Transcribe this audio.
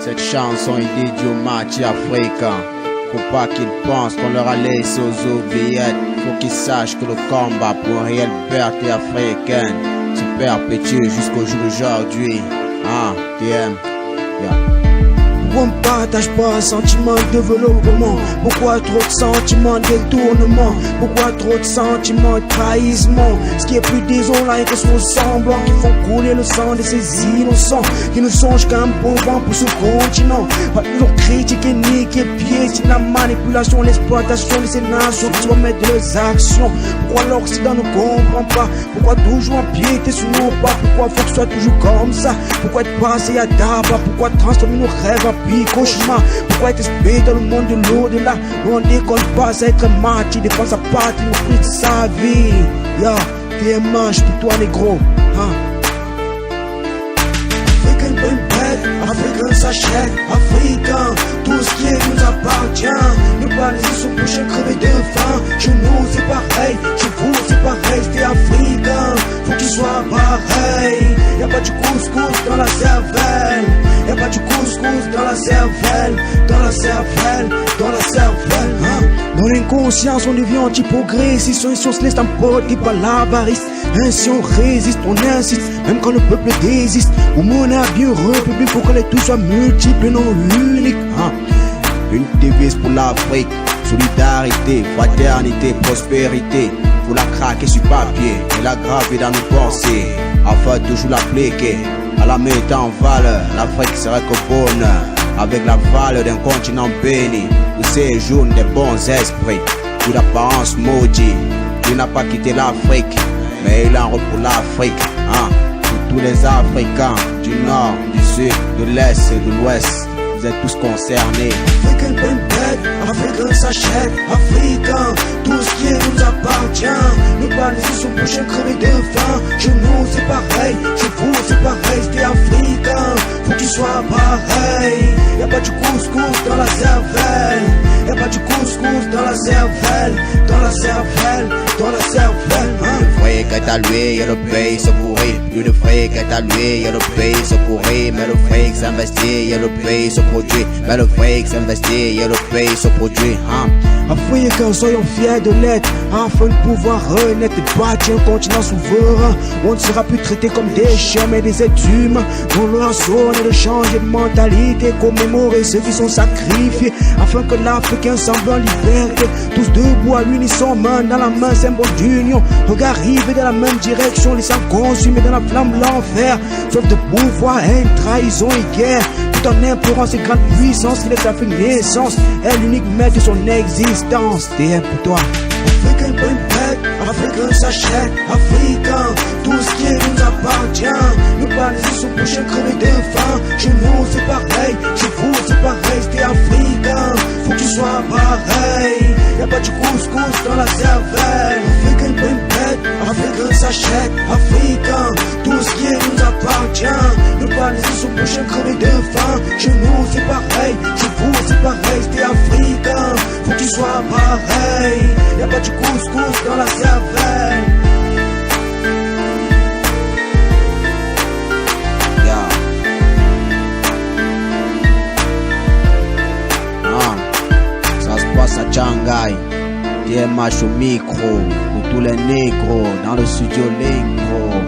Cette chanson est dédiée aux martyrs africains. Faut pas qu'ils pensent qu'on leur a laissé aux oubliettes. Faut qu'ils sachent que le combat pour une réelle liberté africaine se perpétue jusqu'au jour d'aujourd'hui. TM. Pourquoi on partage pas un sentiment de développement? Pourquoi trop de sentiments de détournement? Pourquoi trop de sentiments de trahissement? Ce qui est plus désolant est que ce sont semblants qui font couler le sang de ces innocents qui ne songent qu'à un bon vent pour ce continent. Pas toujours critiquer, niquer, piétiner la manipulation, l'exploitation de ces nations qui se remettent de leurs actions. Pourquoi l'Occident ne comprend pas? Pourquoi toujours empiéter sur nos pas? Pourquoi faut que ce soit toujours comme ça? Pourquoi être passé à tabac? Pourquoi transformer nos rêves en cauchemar? Pourquoi être espéré dans le monde de l'au-delà où on décolle pas à être martyr, défend sa patrie, au prix de sa vie? TMH pour toi négro. Africain bonne bête, Africain s'achète, Africain, tout ce qui nous appartient. Ne pas laisser son prochain crever de faim. Chez nous c'est pareil, chez vous c'est pareil, c'est africain, faut qu'il soit pareil. Y'a pas du couscous dans la cervelle. Y'a pas du couscous dans la cervelle, dans la cervelle, dans la cervelle. Dans l'inconscience on devient anti-progressiste. Si on se laisse emporter par l'avarice, ainsi on résiste, on insiste, même quand le peuple désiste. Au monde a bien république, faut que les tout soient multiples, non uniques. Une devise pour l'Afrique: solidarité, fraternité, prospérité. Faut la craquer sur papier et la graver dans nos pensées, afin de toujours l'appliquer. À la mettre en valeur, l'Afrique serait que bonheur, avec la valeur d'un continent béni, où séjournent des bons esprits. Toute apparence maudit, il n'a pas quitté l'Afrique, mais il en route pour l'Afrique. Pour tous les Africains, du nord, du sud, de l'est et de l'ouest, vous êtes tous concernés. Africain bonne bête, Africain s'achète, Africain, tout ce qui nous appartient. Ne pas laisser son prochain crever de faim. Chez nous c'est pareil, chez vous c'est pareil, c'est africain, faut qu'il soit pareil. Y'a pas du couscous dans la cervelle. Y'a pas du couscous dans la cervelle, dans la cervelle, dans la cervelle. Le fric est à lui et le pays se pourrit. Plus de fric est à lui et le pays se pourrit. Mais le fric s'investit et le pays se produit. Mais le fric s'investit et le pays se produit. Africains, soyons fiers de l'être, afin de pouvoir renaître et bâtir un continent souverain où on ne sera plus traité comme des chiens mais des êtres humains, dont leur zone est de changer de mentalité, commémorer ceux qui sont sacrifiés, afin que l'Africain semble en liberté. Tous debout à l'unisson, main dans la main, symbole d'union, regard rivé dans la même direction, laissant consumer dans la flamme l'enfer, sauf de pouvoir, haine, trahison et guerre, tout en implorant ces grandes puissances qui laissent l'Afrique naissance, est l'unique maître de son existence. TM pour toi. Africain bonne bête, Africain s'achète, Africain, tout ce qui nous appartient. Ne pas laisser son prochain crever de faim. Chez nous c'est pareil, chez vous c'est pareil, c'est africain, faut qu'il soit pareil. Y'a pas du couscous dans la cervelle. Africain bonne bête, Africain s'achète, Africain, tout ce qui nous appartient. Ne pas laisser son prochain crever de faim. Chez nous c'est pareil, chez vous c'est pareil, c'est africain, faut qu'il soit pareil. Y'a pas du couscous dans la cervelle. Ça se passe à Shanghai. TMH au micro, pour tous les négros dans le studio Lingro.